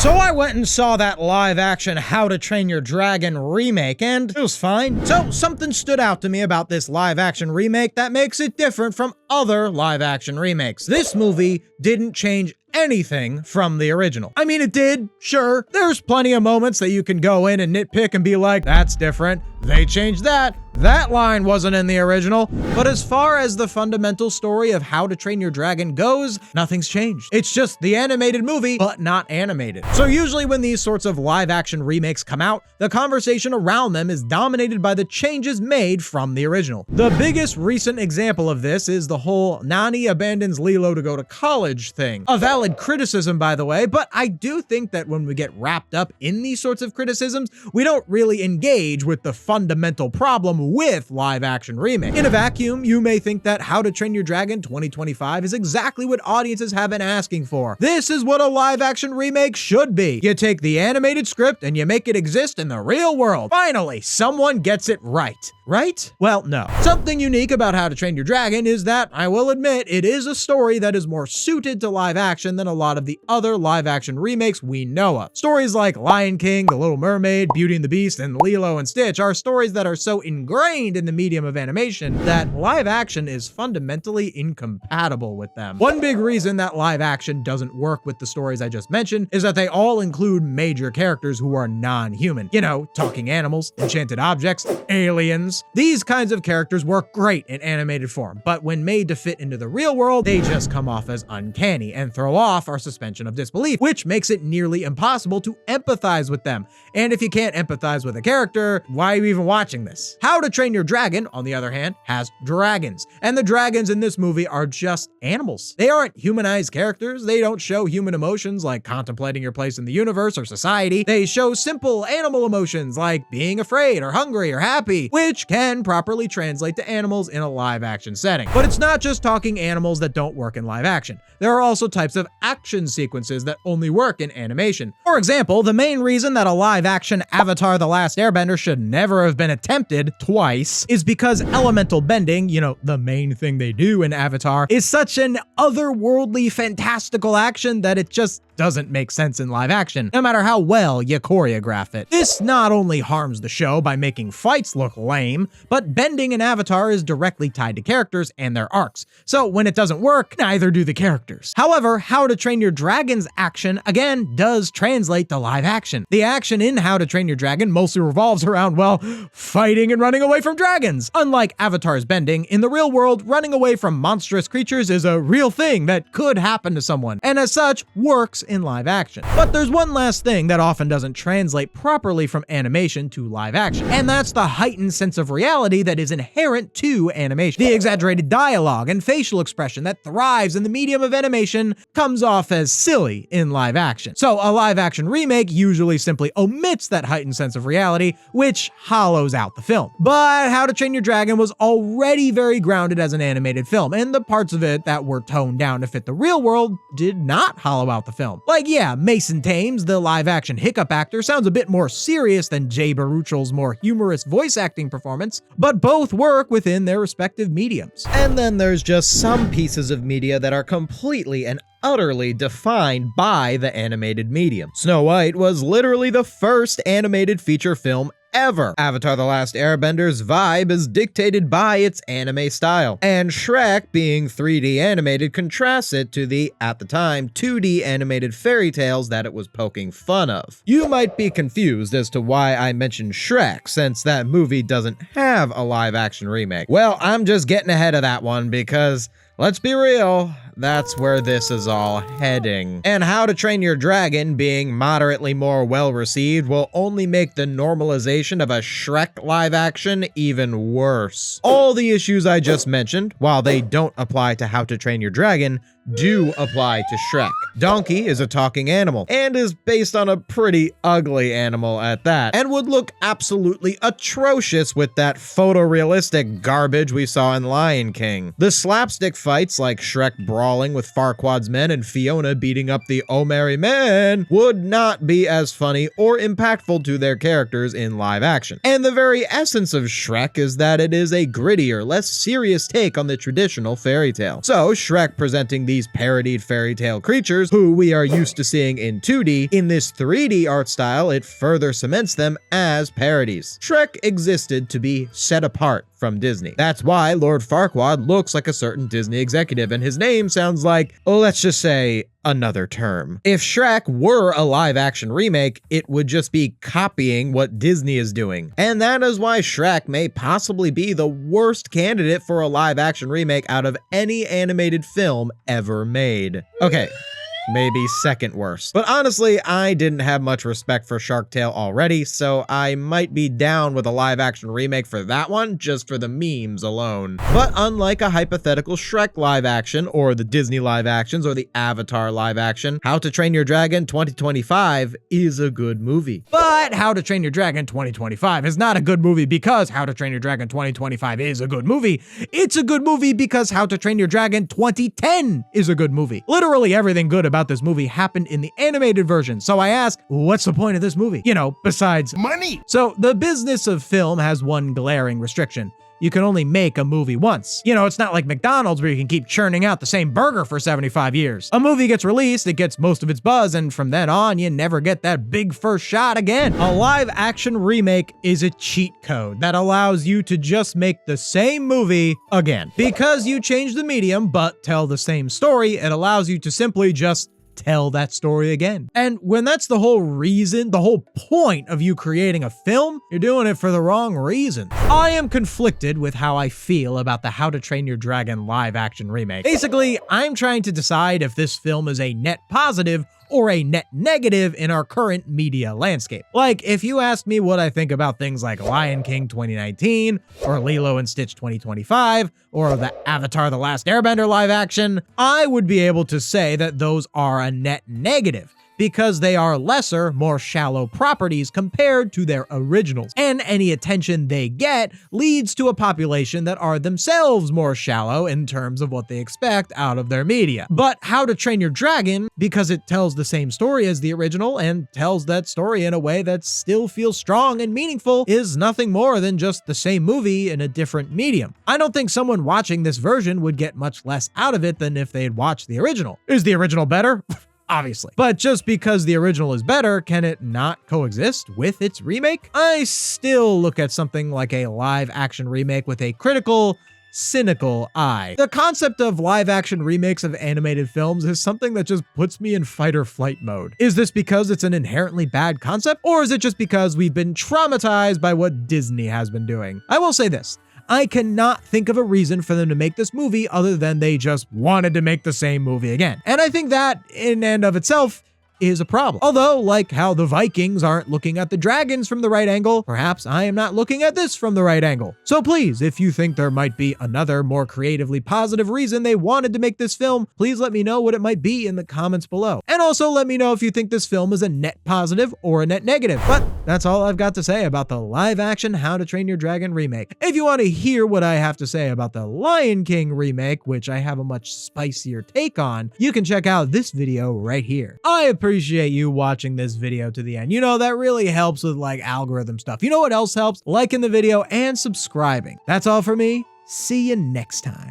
So I went and saw that live action How to Train Your Dragon remake, and it was fine. So something stood out to me about this live action remake that makes it different from other live action remakes. This movie didn't change anything from the original. I mean, it did, sure. There's plenty of moments that you can go in and nitpick and be like, that's different. They changed that. That line wasn't in the original. But as far as the fundamental story of How to Train Your Dragon goes, nothing's changed. It's just the animated movie, but not animated. So usually when these sorts of live action remakes come out, the conversation around them is dominated by the changes made from the original. The biggest recent example of this is the whole Nani abandons Lilo to go to college thing. A valid criticism, by the way, but I do think that when we get wrapped up in these sorts of criticisms, we don't really engage with the fundamental problem with live action remake. In a vacuum, you may think that How to Train Your Dragon 2025 is exactly what audiences have been asking for. This is what a live action remake should be. You take the animated script and you make it exist in the real world. Finally, someone gets it right. Right? Well, no. Something unique about How to Train Your Dragon is that, I will admit, it is a story that is more suited to live action than a lot of the other live action remakes we know of. Stories like Lion King, The Little Mermaid, Beauty and the Beast, and Lilo and Stitch are stories that are so ingrained in the medium of animation that live action is fundamentally incompatible with them. One big reason that live action doesn't work with the stories I just mentioned is that they all include major characters who are non-human. You know, talking animals, enchanted objects, aliens. These kinds of characters work great in animated form, but when made to fit into the real world, they just come off as uncanny and throw off our suspension of disbelief, which makes it nearly impossible to empathize with them. And if you can't empathize with a character, why are you even watching this? How to Train Your Dragon, on the other hand, has dragons, and the dragons in this movie are just animals. They aren't humanized characters. They don't show human emotions like contemplating your place in the universe or society. They show simple animal emotions like being afraid or hungry or happy, which can properly translate to animals in a live action setting. But it's not just talking animals that don't work in live action. There are also types of action sequences that only work in animation. For example, the main reason that a live action Avatar: The Last Airbender should never have been attempted twice is because elemental bending, you know, the main thing they do in Avatar, is such an otherworldly, fantastical action that it just doesn't make sense in live action, no matter how well you choreograph it. This not only harms the show by making fights look lame, but bending in Avatar is directly tied to characters and their arcs. So when it doesn't work, neither do the characters. However, How to Train Your Dragon's action, again, does translate to live action. The action in How to Train Your Dragon mostly revolves around, well, fighting and running away from dragons. Unlike Avatar's bending, in the real world, running away from monstrous creatures is a real thing that could happen to someone, and as such, works in live action. But there's one last thing that often doesn't translate properly from animation to live action, and that's the heightened sense of reality that is inherent to animation. The exaggerated dialogue and facial expression that thrives in the medium of animation comes off as silly in live action. So a live action remake usually simply omits that heightened sense of reality, which hollows out the film. But How to Train Your Dragon was already very grounded as an animated film, and the parts of it that were toned down to fit the real world did not hollow out the film. Like, yeah, Mason Thames, the live-action Hiccup actor, sounds a bit more serious than Jay Baruchel's more humorous voice acting performance, but both work within their respective mediums. And then there's just some pieces of media that are completely and utterly defined by the animated medium. Snow White was literally the first animated feature film ever. Avatar: The Last Airbender's vibe is dictated by its anime style, and Shrek, being 3D animated, contrasts it to the, at the time, 2D animated fairy tales that it was poking fun of. You might be confused as to why I mentioned Shrek, since that movie doesn't have a live action remake. Well, I'm just getting ahead of that one because, let's be real, that's where this is all heading. And How to Train Your Dragon being moderately more well-received will only make the normalization of a Shrek live action even worse. All the issues I just mentioned, while they don't apply to How to Train Your Dragon, do apply to Shrek. Donkey is a talking animal, and is based on a pretty ugly animal at that, and would look absolutely atrocious with that photorealistic garbage we saw in Lion King. The slapstick fights like Shrek Brawl brawling with Farquaad's men and Fiona beating up the Oh Merry Men would not be as funny or impactful to their characters in live action. And the very essence of Shrek is that it is a grittier, less serious take on the traditional fairy tale. So Shrek presenting these parodied fairy tale creatures, who we are used to seeing in 2D, in this 3D art style, it further cements them as parodies. Shrek existed to be set apart from Disney. That's why Lord Farquaad looks like a certain Disney executive, and his name sounds like, oh, let's just say, another term. If Shrek were a live-action remake, it would just be copying what Disney is doing. And that is why Shrek may possibly be the worst candidate for a live-action remake out of any animated film ever made. Okay. Maybe second worst. But honestly, I didn't have much respect for Shark Tale already, so I might be down with a live-action remake for that one, just for the memes alone. But unlike a hypothetical Shrek live-action, or the Disney live-actions, or the Avatar live-action, How to Train Your Dragon 2025 is a good movie. But How to Train Your Dragon 2025 is not a good movie because How to Train Your Dragon 2025 is a good movie. It's a good movie because How to Train Your Dragon 2010 is a good movie. Literally everything good about this movie happened in the animated version. So I ask, what's the point of this movie? You know, besides money. So the business of film has one glaring restriction. You can only make a movie once. You know, it's not like McDonald's where you can keep churning out the same burger for 75 years. A movie gets released, it gets most of its buzz, and from then on, you never get that big first shot again. A live action remake is a cheat code that allows you to just make the same movie again. Because you change the medium, but tell the same story, it allows you to simply just tell that story again. And when that's the whole reason, the whole point of you creating a film, you're doing it for the wrong reason. I am conflicted with how I feel about the How to Train Your Dragon live action remake. Basically, I'm trying to decide if this film is a net positive or a net negative in our current media landscape. Like, if you ask me what I think about things like Lion King 2019, or Lilo and Stitch 2025, or the Avatar The Last Airbender live action, I would be able to say that those are a net negative, because they are lesser, more shallow properties compared to their originals. And any attention they get leads to a population that are themselves more shallow in terms of what they expect out of their media. But How to Train Your Dragon, because it tells the same story as the original and tells that story in a way that still feels strong and meaningful, is nothing more than just the same movie in a different medium. I don't think someone watching this version would get much less out of it than if they had watched the original. Is the original better? Obviously. But just because the original is better, can it not coexist with its remake? I still look at something like a live action remake with a critical, cynical eye. The concept of live action remakes of animated films is something that just puts me in fight or flight mode. Is this because it's an inherently bad concept? Or is it just because we've been traumatized by what Disney has been doing? I will say this. I cannot think of a reason for them to make this movie other than they just wanted to make the same movie again. And I think that, in and of itself, is a problem. Although, like how the Vikings aren't looking at the dragons from the right angle, perhaps I am not looking at this from the right angle. So please, if you think there might be another more creatively positive reason they wanted to make this film, please let me know what it might be in the comments below. And also let me know if you think this film is a net positive or a net negative. But that's all I've got to say about the live action How to Train Your Dragon remake. If you want to hear what I have to say about the Lion King remake, which I have a much spicier take on, you can check out this video right here. I appreciate you watching this video to the end. You know, that really helps with like algorithm stuff. You know what else helps? Liking the video and subscribing. That's all for me. See you next time.